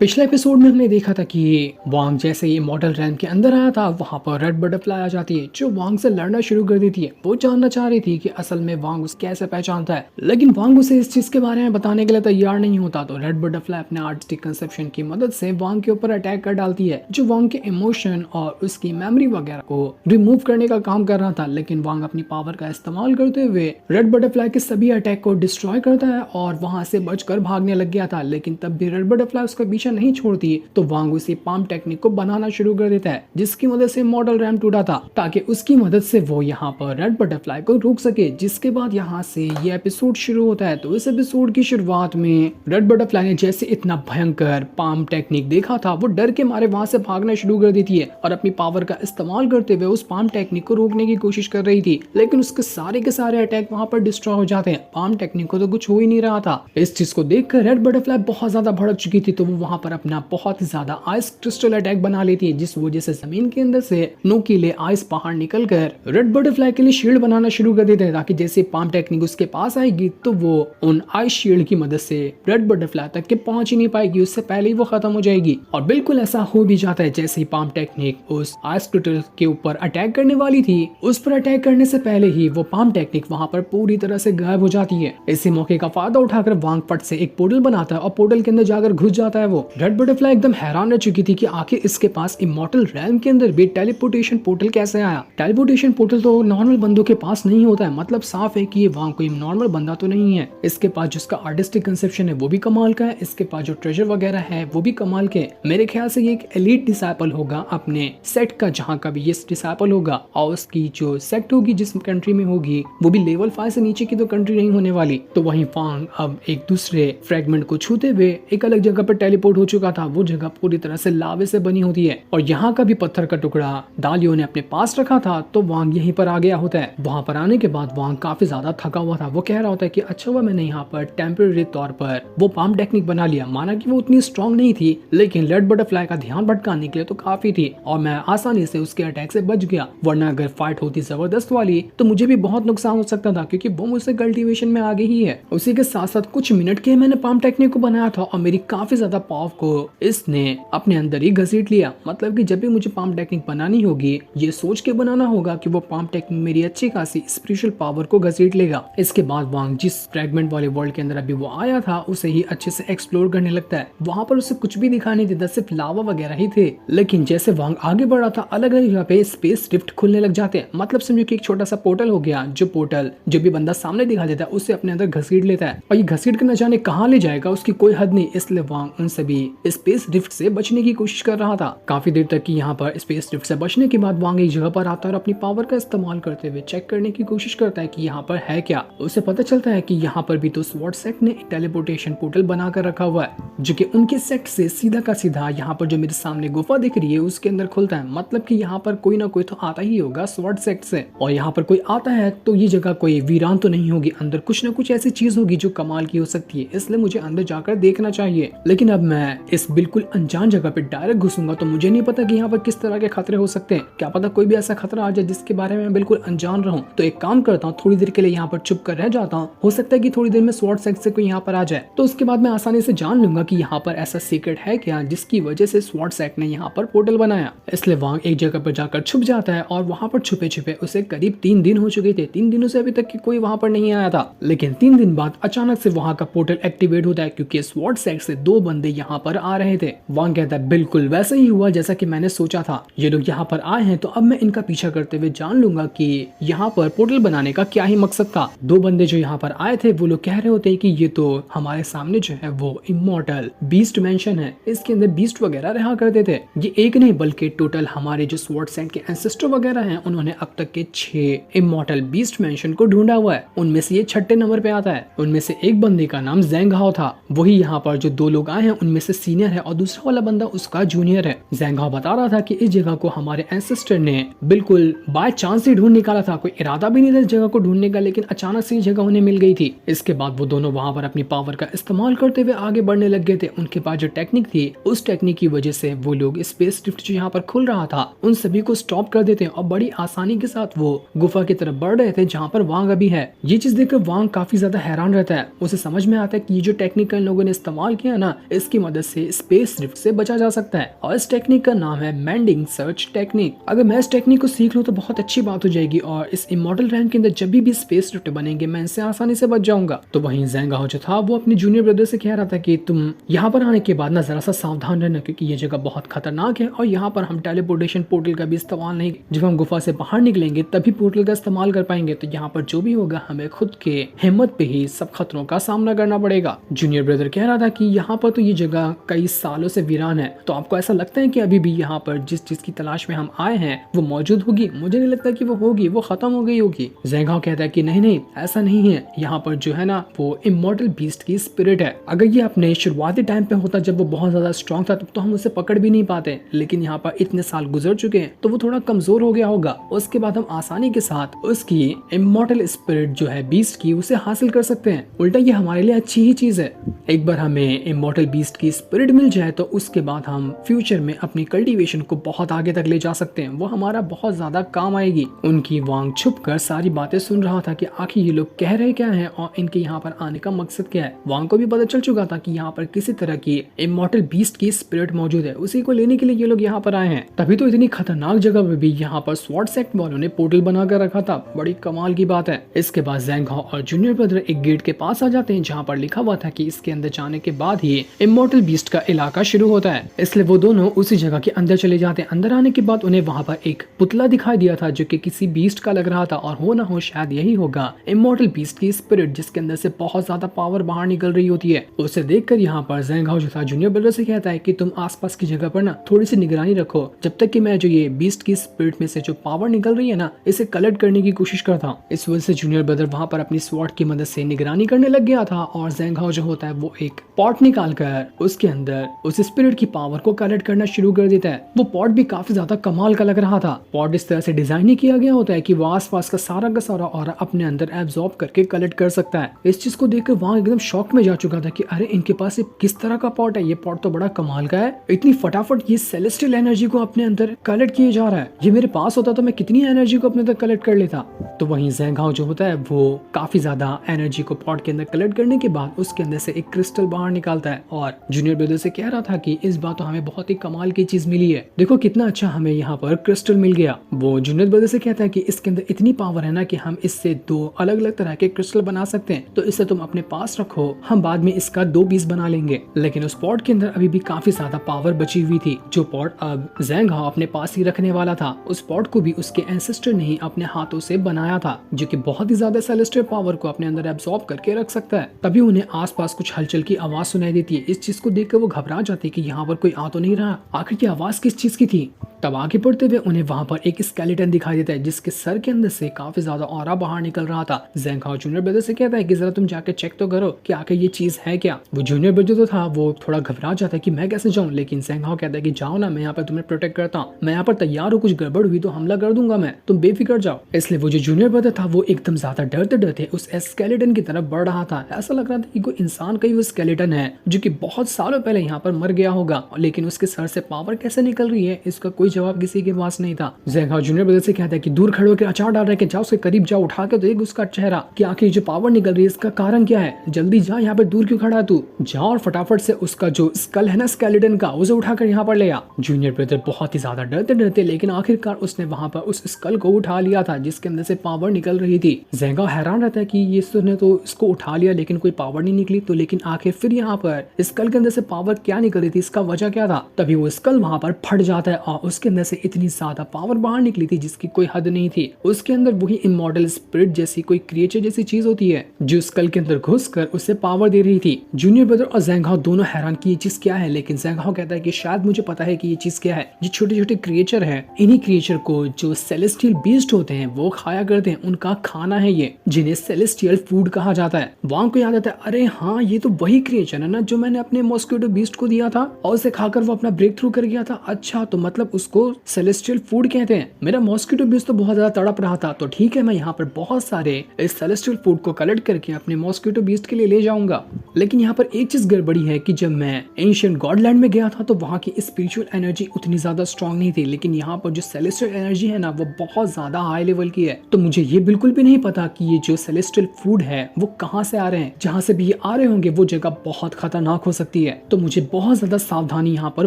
पिछले एपिसोड में हमने देखा था कि वांग जैसे ही मॉडल रैंक के अंदर आया था वहां पर रेड बटरफ्लाई आ जाती है जो वांग से लड़ना शुरू कर देती है। वो जानना चाह रही थी कि असल में वांग उसे कैसे पहचानता है, लेकिन वांग उसे इस चीज के बारे में बताने के लिए तैयार नहीं होता। तो रेड बटरफ्लाई अपने आर्टिस्टिक कंसेप्शन की मदद से वांग के ऊपर अटैक कर डालती है जो वांग के इमोशन और उसकी मेमोरी वगैरह को रिमूव करने का काम कर रहा था। लेकिन वांग अपनी पावर का इस्तेमाल करते हुए रेड बटरफ्लाई के सभी अटैक को डिस्ट्रॉय करता है और वहां से बचकर भागने लग गया था। लेकिन तब भी रेड बटरफ्लाई उसका पीछा नहीं छोड़ती तो वांग उसी पाम टेक्निक को बनाना शुरू कर देता है जिसकी मदद से मॉडल रैम टूटा था, ताकि उसकी मदद से वो यहाँ पर रेड बटरफ्लाई को रोक सके। जिसके बाद यहाँ से ये एपिसोड शुरू होता है। तो इस एपिसोड की शुरुआत में रेड बटरफ्लाई ने जैसे इतना भयंकर पाम टेक्निक देखा था वो डर के मारे वहां से भागना शुरू कर देती है और अपनी पावर का इस्तेमाल करते हुए उस पाम टेक्निक को रोकने की कोशिश कर रही थी। लेकिन उसके सारे के सारे अटैक वहां पर डिस्ट्रॉय हो जाते हैं। पाम टेक्निक को तो कुछ हो ही नहीं रहा था। इस चीज को देखकर रेड बटरफ्लाई बहुत ज्यादा भड़क चुकी थी, तो वो वहां पर अपना बहुत ही ज्यादा आइस क्रिस्टल अटैक बना लेती है जिस वजह से जमीन के अंदर से नोकीले आइस पहाड़ निकलकर रेड बटरफ्लाई के लिए शील्ड बनाना शुरू कर देते हैं, ताकि जैसे पाम टेक्निक उसके पास आएगी तो वो उन आइस शील्ड की मदद से रेड बटरफ्लाई तक के पहुंच ही नहीं पाएगी, उससे पहले ही वो खत्म हो जाएगी। और बिल्कुल ऐसा हो भी जाता है। जैसे ही पाम टेक्निक उस आइस क्रिस्टल के ऊपर अटैक करने वाली थी, उस पर अटैक करने से पहले ही वो पाम टेक्निक वहां पर पूरी तरह से गायब हो जाती है। इसी मौके का फायदा उठाकर वांग फट से एक पोर्टल बनाता है और पोर्टल के अंदर जाकर घुस जाता है। वो रेड बटरफ्लाई एकदम हैरान रह चुकी थी कि आखिर इसके पास इमॉर्टल रैल्म के अंदर भी टेलीपोर्टेशन पोर्टल कैसे आया। टेलीपोर्टेशन पोर्टल तो नॉर्मल बंदों के पास नहीं होता है, मतलब साफ है कि ये वांग कोई नॉर्मल बंदा तो नहीं है। इसके पास जिसका आर्टिस्टिक कंसेप्शन है वो भी कमाल का है, इसके पास जो ट्रेजर वगैरह है वो भी कमाल के। मेरे ख्याल से ये एक एलीट डिसाइपल होगा अपने सेट का, जहाँ का भी ये डिसाइपल होगा और उसकी जो सेट होगी जिस कंट्री में होगी वो भी लेवल 5 से नीचे की तो कंट्री नहीं होने वाली। तो वहीं वांग अब एक दूसरे फ्रेगमेंट को छूते हुए एक अलग जगह पर टेलीपोर्ट हो चुका था। वो जगह पूरी तरह से लावे से बनी होती है और यहाँ का भी पत्थर का टुकड़ा डालियो ने अपने पास रखा था, तो वांग यहीं पर आ गया होता है। वहां पर आने के बाद वांग काफी ज्यादा थका हुआ था। वो कह रहा होता है कि अच्छा हुआ मैंने यहाँ पर टेम्परेरी तौर पर वो पाम टेक्निक बना लिया। माना कि वो उतनी स्ट्रॉन्ग नहीं थी लेकिन रेड बटरफ्लाई का ध्यान भटकाने के लिए तो काफी थी और मैं आसानी से उसके अटैक से बच गया। वरना अगर फाइट होती जबरदस्त वाली तो मुझे भी बहुत नुकसान हो सकता था, क्योंकि वो मुझसे कल्टीवेशन में आगे ही है। उसी के साथ साथ कुछ मिनट के मैंने पाम टेक्निक को बनाया था और मेरी काफी ज्यादा पावर को इसने अपने अंदर ही घसीट लिया। मतलब कि जब भी मुझे पाम टेक्निक बनानी होगी ये सोच के बनाना होगा कि वो पाम टेक्निक मेरी अच्छी खासी स्पिरिचुअल पावर को घसीट लेगा। इसके बाद वांग जिस फ्रेगमेंट वाले वर्ल्ड के अंदर अभी वो आया था उसे ही अच्छे से एक्सप्लोर करने लगता है। वहां पर उसे कुछ भी दिखाई नहीं देता, सिर्फ लावा वगैरह ही थे। लेकिन जैसे वांग आगे बढ़ा था अलग अलग जगह पे स्पेस रिफ्ट खुलने लग जाते हैं। मतलब समझो कि एक छोटा सा पोर्टल हो गया, जो पोर्टल जो भी बंदा सामने दिखा देता है उसे अपने अंदर घसीट लेता है और ये घसीट कर न जाने कहाँ ले जाएगा उसकी कोई हद नहीं। इसलिए वांग उन सभी स्पेस रिफ्ट से बचने की कोशिश कर रहा था। काफी देर तक की यहाँ पर स्पेस रिफ्ट से बचने के बाद वांग एक जगह पर आता है और अपनी पावर का इस्तेमाल करते हुए चेक करने की कोशिश करता है कि यहाँ पर है क्या। उसे पता चलता है कि यहाँ पर भी तो स्वॉर्ड सेट ने एक टेलीपोर्टेशन पोर्टल बना कर रखा हुआ है जो कि उनके सेट से सीधा का सीधा यहाँ पर जो मेरे सामने गुफा दिख रही है उसके अंदर खुलता है। मतलब कि यहाँ पर कोई ना कोई तो आता ही होगा स्वॉर्ड सेट से, और यहाँ पर कोई आता है तो ये जगह कोई वीरान तो नहीं होगी, अंदर कुछ ना कुछ ऐसी चीज होगी जो कमाल की हो सकती है। इसलिए मुझे अंदर जाकर देखना चाहिए। लेकिन अब मैं इस बिल्कुल अनजान जगह पे डायरेक्ट घुसूंगा तो मुझे नहीं पता कि यहाँ पर किस तरह के खतरे हो सकते हैं। क्या पता कोई भी ऐसा खतरा आ जाए जिसके बारे में मैं बिल्कुल अनजान रहूं। तो एक काम करता हूँ, थोड़ी देर के लिए यहाँ पर चुप कर रह जाता हूँ। हो सकता है कि थोड़ी देर में स्वॉर्ड सेट से कोई यहाँ पर आ जाए, तो उसके बाद मैं आसानी से जान लूंगा कि यहाँ पर ऐसा सीक्रेट है क्या जिसकी वजह से स्वॉर्ड सेट ने यहाँ पर पोर्टल बनाया। इसलिए वांग एक जगह पर जाकर छुप जाता है और वहां पर छुपे छुपे उसे करीब 3 दिन हो चुके थे। 3 दिनों से अभी तक कि कोई वहां पर नहीं आया था। लेकिन 3 दिन बाद अचानक से वहां का पोर्टल एक्टिवेट होता है क्योंकि स्वॉर्ड सेट से 2 बंदे यहाँ पर आ रहे थे। वांग कहता है बिल्कुल वैसे ही हुआ जैसा कि मैंने सोचा था। ये लोग यहाँ पर आए हैं तो अब मैं इनका पीछा करते हुए जान लूंगा कि यहाँ पर पोर्टल बनाने का क्या ही मकसद था। 2 बंदे जो यहाँ पर आए थे वो लोग कह रहे होते हैं कि ये तो हमारे सामने जो है वो इमॉर्टल बीस्ट मैंशन है, इसके अंदर बीस्ट वगैरह रहा करते थे। ये एक नहीं बल्कि टोटल हमारे जो स्वॉर्ड सेट के एंसेस्टर वगैरह हैं उन्होंने अब तक के 6 इमॉर्टल बीस्ट मैंशन को ढूंढा हुआ है। उनमें से ये 6ठे नंबर पे आता है। उनमें से एक बंदे का नाम ज़ैंग हाओ था। वही यहाँ पर जो 2 लोग आए हैं उनमें से सीनियर है और दूसरा वाला बंदा उसका जूनियर है। ज़ैंग हाओ बता रहा था कि इस जगह को हमारे एंसेस्टर ने बिल्कुल बाय चांस ही ढूंढ निकाला था। कोई इरादा भी नहीं था इस जगह को ढूंढने का, लेकिन अचानक से जगह उन्हें मिल गई थी। इसके बाद वो दोनों वहां पर अपनी पावर का इस्तेमाल करते हुए आगे बढ़ने लग गए थे। उनके पास जो टेक्निक थी उस टेक्निक की वजह से वो लोग स्पेस रिफ्ट जो यहाँ पर खुल रहा था उन सभी को स्टॉप कर देते हैं और बड़ी आसानी के साथ वो गुफा की तरफ बढ़ रहे थे जहाँ पर वांग अभी है। ये चीज देखकर वांग काफी ज्यादा हैरान रहता है। उसे समझ में आता है कि ये जो टेक्निक इन लोगों ने इस्तेमाल किया ना, इसकी मदद से स्पेस रिफ्ट से बचा जा सकता है और इस टेक्निक का नाम है मेंडिंग सर्च टेक्निक। अगर मैं इस टेक्निक को सीख लूं तो बहुत अच्छी बात हो जाएगी और इस इमॉर्टल रैम के अंदर जब भी स्पेस रिफ्ट बनेंगे मैं इनसे आसानी से बच जाऊंगा। तो वहीं ज़ैंग हाओ जो था वो अपने जूनियर ब्रदर से कह रहा था कि तुम यहाँ पर आने के बाद ना जरा सा सावधान रहना, क्योंकि ये जगह बहुत खतरनाक है और यहाँ पर हम टेलीपोर्टेशन पोर्टल का भी इस्तेमाल नहीं, जब हम गुफा से बाहर निकलेंगे तभी पोर्टल का इस्तेमाल कर पाएंगे। तो यहाँ पर जो भी होगा हमें खुद के हिम्मत पे ही सब खतरों का सामना करना पड़ेगा। जूनियर ब्रदर कह रहा था कि यहाँ पर तो ये जगह कई सालों से वीरान है, तो आपको ऐसा लगता है कि अभी भी यहाँ पर जिस चीज की तलाश में हम आए हैं वो मौजूद होगी? मुझे नहीं लगता कि वो होगी, वो खत्म हो गई होगी। ज़ैंग हाओ कहता है कि नहीं नहीं ऐसा नहीं है, यहाँ पर जो है ना वो इमॉर्टल बीस्ट की स्पिरिट है। अगर ये अपने शुरुआती टाइम पे होता जब वो बहुत ज्यादा स्ट्रॉन्ग था तब तो हम उसे पकड़ भी नहीं पाते, लेकिन यहाँ पर इतने साल गुजर चुके हैं तो वो थोड़ा कमजोर हो गया होगा। उसके बाद हम आसानी के साथ उसकी इमॉर्टल स्पिरिट जो है बीस्ट की उसे हासिल कर सकते हैं। उल्टा ये हमारे लिए अच्छी ही चीज है। एक बार हमें इमॉर्टल बीस्ट की स्पिरिट मिल जाए तो उसके बाद हम फ्यूचर में अपनी कल्टीवेशन को बहुत आगे तक ले जा सकते हैं, वो हमारा बहुत ज्यादा काम आएगी। उनकी वांग छुप कर सारी बातें सुन रहा था कि आखिर ये लोग कह रहे क्या है और इनके यहाँ पर आने का मकसद क्या है। वांग को भी पता चल चुका था कि यहाँ पर किसी तरह की इमॉर्टल बीस्ट की स्पिरिट मौजूद है, उसी को लेने के लिए ये लोग यहाँ पर आए हैं। तभी तो इतनी खतरनाक जगह पे भी यहाँ पर स्वॉर्ड सेक्ट वालों ने पोर्टल बना कर रखा था, बड़ी कमाल की बात है। इसके बाद ज़ैंग हाओ और जूनियर ब्रदर एक गेट के पास आ जाते हैं जहाँ पर लिखा हुआ था कि इसके अंदर जाने के बाद ही इमॉर्टल बीस्ट का इलाका शुरू होता है, इसलिए वो दोनों उसी जगह के अंदर चले जाते हैं। अंदर आने के बाद उन्हें वहाँ पर एक पुतला दिखाई दिया था जो कि किसी बीस्ट का लग रहा था और हो ना हो शायद यही होगा इमॉर्टल बीस्ट की स्पिरिट जिसके अंदर से बहुत ज्यादा पावर बाहर निकल रही होती है। उसे देखकर यहाँ पर ज़ैंग हाओ जो था जूनियर ब्रदर से कहता है कि तुम आसपास की जगह पर ना थोड़ी सी निगरानी रखो जब तक कि मैं जो ये बीस्ट की स्पिरिट में से जो पावर निकल रही है ना इसे कलेक्ट करने की कोशिश करता हूँ। इस वजह से जूनियर ब्रदर वहाँ पर अपनी स्वॉर्ड की मदद से निगरानी करने लग गया था और ज़ैंग हाओ जो होता है वो एक पॉट निकाल कर उसके अंदर उस स्पिरिट की पावर को कलेक्ट करना शुरू कर देता है। वो पॉट भी काफी ज्यादा कमाल का लग रहा था। पॉट इस तरह से डिजाइन ही किया गया होता है कि वो आसपास का सारा ऑरा अपने अंदर एब्जॉर्ब करके कलेक्ट कर सकता है। इस चीज को देखकर वहाँ एकदम शॉक में जा चुका था कि अरे इनके पास ये किस तरह का पॉट है, ये पॉट तो बड़ा कमाल का है, इतनी फटाफट ये सेलेस्टियल एनर्जी को अपने अंदर कलेक्ट किए जा रहा है। ये मेरे पास होता तो मैं कितनी एनर्जी को अपने अंदर कलेक्ट कर लेता। तो वहीं ज़ैंग हाओ जो होता है वो काफी ज्यादा एनर्जी को पॉट के अंदर कलेक्ट करने के बाद उसके अंदर से एक क्रिस्टल बाहर निकालता है और जूनियर ब्रदर से कह रहा था कि इस बार तो हमें बहुत ही कमाल की चीज मिली है, देखो कितना अच्छा हमें यहाँ पर क्रिस्टल मिल गया। वो जूनियर ब्रदर से कहता है कि इसके अंदर इतनी पावर है ना कि हम इससे 2 अलग अलग तरह के क्रिस्टल बना सकते हैं, तो इसे तुम अपने पास रखो, हम बाद में इसका 2 पीस बना लेंगे। लेकिन उस पॉट के अंदर अभी भी काफी ज्यादा पावर बची हुई थी जो पॉट अब ज़ैंग हाओ अपने पास ही रखने वाला था। उस पॉट को भी उसके एंसेस्टर ने ही अपने हाथों से बनाया था जो कि बहुत ही ज्यादा सेलेस्टियल पावर को अपने अंदर एब्सॉर्ब करके रख सकता है। तभी उन्हें आसपास कुछ हलचल की आवाज सुनाई देती है। इस चीज को देखकर वो घबरा जाती है कि यहाँ पर कोई आ तो नहीं रहा, आखिर की आवाज किस चीज की थी। तब आगे बढ़ते हुए उन्हें वहां पर एक स्केलेटन दिखाई देता है जिसके सर के अंदर से काफी ज्यादा ऑरा बाहर निकल रहा था। ज़ैंग हाओ जूनियर ब्रदर से कहता है कि जरा तुम जाके चेक तो करो कि आखिर ये चीज है क्या। वो जूनियर ब्रदर जो था वो थोड़ा घबरा जाता है कि मैं कैसे जाऊं, लेकिन ज़ैंग हाओ कहता है कि जाओ ना, मैं यहाँ पर तुम्हें प्रोटेक्ट करता हूँ, मैं यहाँ पर तैयार हूँ, कुछ गड़बड़ हुई तो हमला कर दूंगा मैं, तुम बेफिक्र जाओ। इसलिए वो जो जूनियर ब्रदर था वो एकदम ज्यादा डरते डरते उस स्केलेटन की तरफ बढ़ रहा था। ऐसा लग रहा था कि कोई इंसान का ही वो स्केलेटन है जो कि बहुत सालों पहले यहाँ पर मर गया होगा, लेकिन उसके सर से पावर कैसे निकल रही है इसका कोई जवाब किसी के पास नहीं था। ज़ैंग हाओ जूनियर ब्रदर से कहता है कि दूर खड़े होकर अचार डाल रहे, जाओ उसके करीब जाओ, उठा के देख उसका चेहरा कि आखिर जो पावर निकल रही है इसका कारण क्या है, जल्दी जा, यहाँ पे दूर क्यों खड़ा है तू, जाओ और फटाफट से उसका जो स्कल है ना स्केलेटन का उसे उठाकर यहाँ पर ले आ। जूनियर ब्रदर बहुत ही ज्यादा डरते डरते लेकिन आखिरकार उसने वहां पर उस स्कल को उठा लिया था जिसके अंदर से पावर निकल रही थी। ज़ैंग हाओ हैरान रहता है कि ये उसने तो इसको उठा लिया लेकिन कोई पावर नहीं निकली, तो लेकिन आखिर फिर यहाँ पर स्कल के अंदर से पावर क्या निकल रही थी, इसका वजह क्या था। तभी वो स्कल वहां पर फट जाता है और उसके अंदर से इतनी ज्यादा पावर बाहर निकली थी जिसकी कोई हद नहीं थी। उसके अंदर वही इमॉर्टल स्पिरिट जैसी कोई क्रिएचर जैसी चीज होती है जो स्कल के अंदर घुसकर उसे पावर दे रही थी। जूनियर ब्रदर और ज़ैंग हाओ दोनों हैरान कि ये चीज क्या है, लेकिन ज़ैंग हाओ कहता है कि शायद मुझे पता है कि ये चीज क्या है। ये छोटे छोटे क्रिएचर है, इन्हीं क्रिएचर को जो सेलेस्टियल बीस्ट होते हैं वो खाया करते हैं, उनका खाना है ये, जिन्हें सेलेस्टियल फूड कहा जाता है। वांग को याद आता है, अरे हाँ ये तो वही क्रिएचर है ना जो मैंने अपने मॉस्किटो बीस्ट को दिया था और उसे खाकर वो अपना ब्रेक थ्रू कर गया था। अच्छा तो मतलब उसको सेलेस्टियल फूड कहते हैं। मेरा मॉस्किटो बीस्ट तो बहुत ज्यादा तड़प रहा था, तो ठीक है मैं यहाँ पर बहुत सारे इस सेलेस्टियल फूड को कलेक्ट करके अपने मॉस्किटो बीस्ट के लिए ले जाऊंगा। लेकिन यहाँ पर एक चीज गड़बड़ी है कि जब मैं एंशिएंट गॉडलैंड में गया था तो वहाँ की स्पिरिचुअल एनर्जी उतनी ज्यादा स्ट्रांग नहीं थी, लेकिन यहाँ पर जो सेलेस्टियल एनर्जी है ना वो बहुत ज्यादा हाई लेवल की है। तो मुझे ये बिल्कुल भी नहीं पता कि ये जो सेलेस्टियल फूड है वो कहाँ से आ रहे हैं। जहाँ से भी ये आ रहे होंगे वो जगह बहुत खतरनाक हो सकती है, तो मुझे बहुत ज्यादा सावधानी यहाँ पर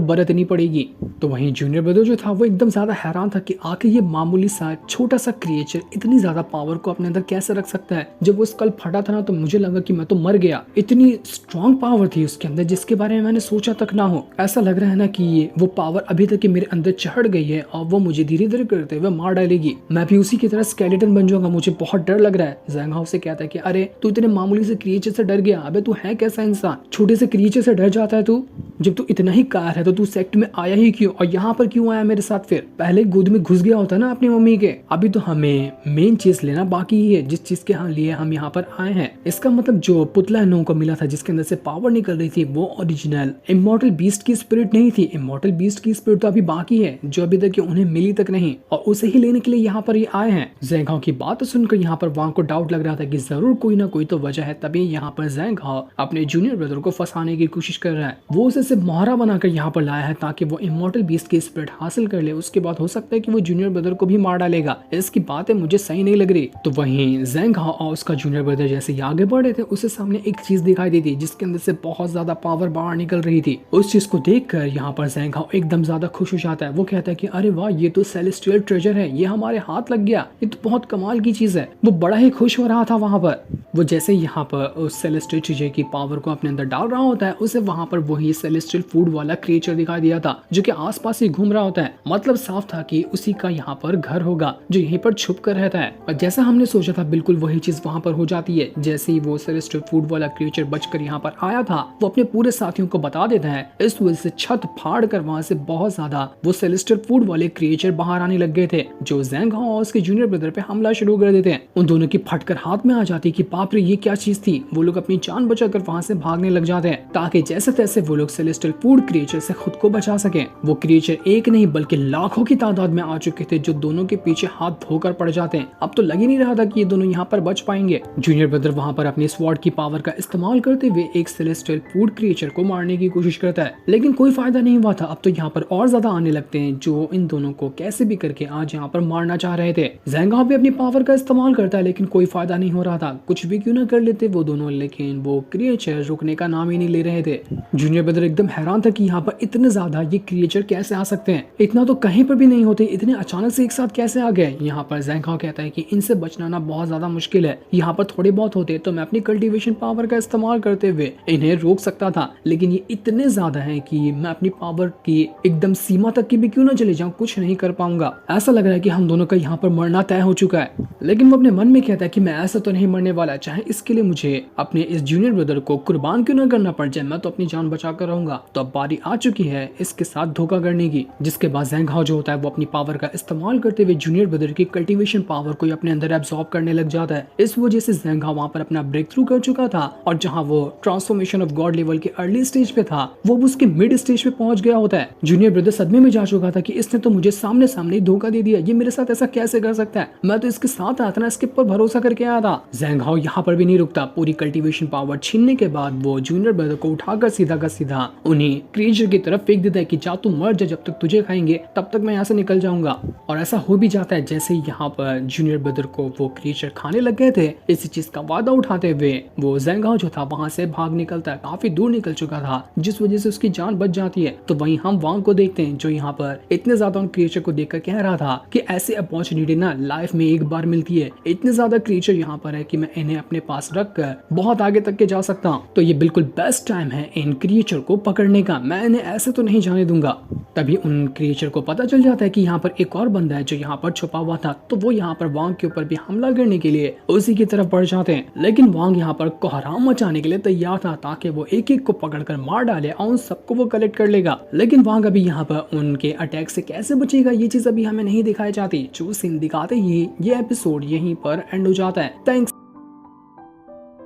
बरतनी पड़ेगी। तो वहीं जूनियर ब्रदर जो था वो एकदम ज्यादा हैरान था कि आखिर ये मामूली सा छोटा सा क्रिएचर इतनी ज्यादा पावर को अपने अंदर कैसे रख सकता है। जब वो स्कल फटा था ना तो मुझे लगा कि मैं तो मर गया, इतनी स्ट्रॉन्ग पावर थी उसके अंदर जिसके बारे में मैंने सोचा तक ना हो। ऐसा लग रहा है ना कि वो पावर अभी तक मेरे अंदर चढ़ गई है और वो मुझे धीरे धीरे करते हुए मार डालेगी। मैं भी उसी की तरह स्केलेटन बन जाऊंगा, मुझे बहुत डर लग रहा है। ज़ैंग हाओ से कहता है कि अरे तू इतने मामूली से क्रिएचर से डर गया, अबे तू है कैसा इंसान, छोटे से क्रिएचर से डर जाता है तू। जब तू इतना ही कार है तो तू सेक्ट में आया ही क्यों और यहाँ पर क्यों आया मेरे साथ? फिर पहले गोद में घुस गया होता ना अपनी मम्मी के। अभी तो हमें मेन चीज लेना बाकी ही है, जिस चीज के लिए हम यहाँ पर आए हैं। इसका मतलब जो पुतला इन लोगों को मिला था जिसके अंदर से पावर निकल रही थी वो ओरिजिनल इमॉर्टल बीस्ट की स्पिरिट नहीं थी। इमॉर्टल बीस्ट की स्पिरिट तो अभी बाकी है जो अभी तक उन्हें मिली तक नहीं, और उसे ही लेने के लिए यहाँ पर ये आए हैं। ज़ैंग हाओ की बात सुनकर यहाँ पर वांग को डाउट लग रहा था कि जरूर कोई ना कोई तो वजह है, तभी यहाँ पर ज़ैंग हाओ अपने जूनियर ब्रदर को फंसाने की कोशिश कर रहा है। वो उसे सिर्फ मोहरा बनाकर यहाँ पर लाया है ताकि वो इमॉर्टल बीस्ट की स्पिरिट हासिल कर ले। उसके बाद हो सकता है कि वो जूनियर ब्रदर को भी मार डालेगा। इसकी बातें मुझे सही नहीं लग रही। तो वहीं ज़ैंग हाओ और उसका जूनियर ब्रदर जैसे ही आगे बढ़ रहे थे उसे सामने एक चीज दिखाई दी थी जिसके अंदर से बहुत ज्यादा पावर बाहर निकल रही थी। उस चीज को देखकर यहाँ पर ज़ैंग हाओ एकदम ज्यादा खुश हो जाता है। वो कहता है कि अरे वाह ये तो सेलेस्टियल ट्रेजर है, ये हमारे हाथ लग गया, ये तो बहुत कमाल की चीज है। वो बड़ा ही खुश हो रहा था वहां पर। वो जैसे यहाँ पर उस सेलेस्टियल ट्रेजर की पावर को अपने अंदर डाल रहा होता है उसे वहां पर वही सेलेस्टियल फूड वाला क्रिएचर दिखाई दिया था जो कि आसपास ही घूम रहा होता है। मतलब साफ था कि उसी का यहाँ पर घर होगा जो यहीं पर छुप कर रहता है। और जैसा हमने सोचा था बिल्कुल वही चीज वहां पर हो जाती है। जैसे ही वो सेलेस्टियल फूड वाला क्रिएचर बचकर यहाँ पर आया था वो अपने पूरे साथियों को बता देता है। इस वजह से छत फाड़ कर वहां से बहुत ज्यादा वो सेलेस्टियल फूड वाले क्रिएचर बाहर आने लग गए थे जो ज़ैंग हाओ और उसके जूनियर ब्रदर पे हमला शुरू कर देते हैं। उन दोनों की फटकर हाथ में आ जाती कि बाप रे ये क्या चीज थी। वो लोग अपनी जान बचाकर वहां से भागने लग जाते हैं ताकि जैसे तैसे वो लोग सेलेस्टियल फूड क्रिएचर से खुद को बचा सके। वो क्रिएचर एक नहीं बल्कि लाखों की तादाद में आ चुके थे जो दोनों के पीछे हाथ धोकर पड़ जाते हैं। अब तो लग ही नहीं रहा था कि ये दोनों यहाँ पर बच पाएंगे। जूनियर ब्रदर वहां पर अपनी स्वॉर्ड की पावर का इस्तेमाल करते हुए एक सेलेस्टियल फूड क्रिएचर को मारने की कोशिश करता है, लेकिन कोई फायदा नहीं हुआ था। अब तो यहाँ पर और ज्यादा आने लगते हैं जो इन दोनों को कैसे भी करके आज यहाँ पर मारना चाह रहे थे। ज़ैंग हाओ भी अपनी पावर का इस्तेमाल करता है लेकिन कोई फायदा नहीं हो रहा था। कुछ भी क्यों ना कर लेते वो दोनों, लेकिन वो क्रिएचर रुकने का नाम ही नहीं ले रहे थे। जूनियर ब्रदर एकदम हैरान था कि यहाँ पर इतने ज्यादा ये क्रिएचर कैसे आ सकते हैं, इतना तो कहीं पर भी नहीं होते, इतने अचानक से एक साथ कैसे आ गए। यहाँ पर ज़ैंग हाओ कहता है कि इनसे बचना ना बहुत ज्यादा मुश्किल है, यहाँ पर थोड़े बहुत होते तो मैं अपनी कल्टीवेशन पावर का इस्तेमाल करते हुए इन्हें रोक सकता था, लेकिन ये इतने ज्यादा है कि मैं अपनी पावर की एकदम सीमा तक की भी क्यों ना चले जाऊं कुछ नहीं कर पाऊंगा। ऐसा लग रहा है कि हम दोनों का यहाँ पर मरना तय हो चुका है। लेकिन वो अपने मन में कहता है कि मैं ऐसा तो नहीं मरने वाला, चाहे इसके लिए मुझे अपने इस जूनियर ब्रदर को कुर्बान क्यों ना करना पड़ जाए, मैं तो अपनी जान बचा कर रहूंगा। तो अब बारी आ चुकी है इसके साथ धोखा करने की। जिसके बाद ज़ैंग हाओ जो होता है वो अपनी पावर का इस्तेमाल करते हुए जूनियर ब्रदर की कल्टीवेशन पावर को अपने अंदर एब्सॉर्ब करने लग जाता है। इस वजह से ज़ैंग हाओ वहां पर अपना ब्रेक थ्रू कर चुका था और जहां वो ट्रांसफॉर्मेशन ऑफ गॉड लेवल के अर्ली स्टेज पे था वो उसके मिड स्टेज पे पहुंच गया होता है। जूनियर ब्रदर सदमे में जा चुका था कि इसने तो मुझे सामने सामने धोखा दे दिया, ये मेरे साथ ऐसा कैसे कर सकता है, मैं तो इसके साथ आया था ना, इसके ऊपर भरोसा करके आया था। ज़ैंग हाओ यहाँ पर भी नहीं रुकता। पूरी कल्टीवेशन पावर छीनने के बाद वो जूनियर ब्रदर को उठाकर सीधा का सीधा उन्हीं क्रिएचर की तरफ फेंक देता है कि जा तू मर जा, जब तक तुझे खाएंगे तब तक मैं यहाँ से निकल जाऊंगा। और ऐसा हो भी जाता है। जैसे ही यहाँ पर जूनियर ब्रदर को वो क्रिएचर खाने लग गए थे, इसी चीज का वादा उठाते हुए वो ज़ैंग हाओ जो था वहां से भाग निकलता है। काफी दूर निकल चुका था जिस वजह से उसकी जान बच जाती है। तो वहीं हम वांग को देखते हैं जो यहाँ पर इतने ज्यादा उन क्रिएचर को देखकर कह रहा था कि ऐसी अपॉर्चुनिटी ना लाइफ में एक बार मिलती है, इतने ज्यादा क्रिएचर यहाँ पर है कि मैं इन्हें अपने पास रख कर बहुत आगे तक के जा सकता हूँ। तो ये बिल्कुल बेस्ट टाइम है इन क्रिएचर को पकड़ने का, मैं इन्हें ऐसे तो नहीं जाने दूंगा। तभी उन क्रिएचर को पता चल जाता है कि यहाँ पर एक और बंदा है जो यहाँ पर छुपा हुआ था, तो वो यहाँ पर वांग के ऊपर भी हमला करने के लिए उसी की तरफ बढ़ जाते हैं। लेकिन वांग यहाँ पर कोहराम मचाने के लिए तैयार था ताकि वो एक एक को पकड़कर मार डाले और उन सबको वो कलेक्ट कर लेगा। लेकिन वांग अभी यहाँ पर उनके अटैक से कैसे बचेगा ये चीज अभी हमें नहीं दिखाई जाती। जो सीन दिखाते ही ये एपिसोड यहीं पर एंड हो जाता है। थैंक्स।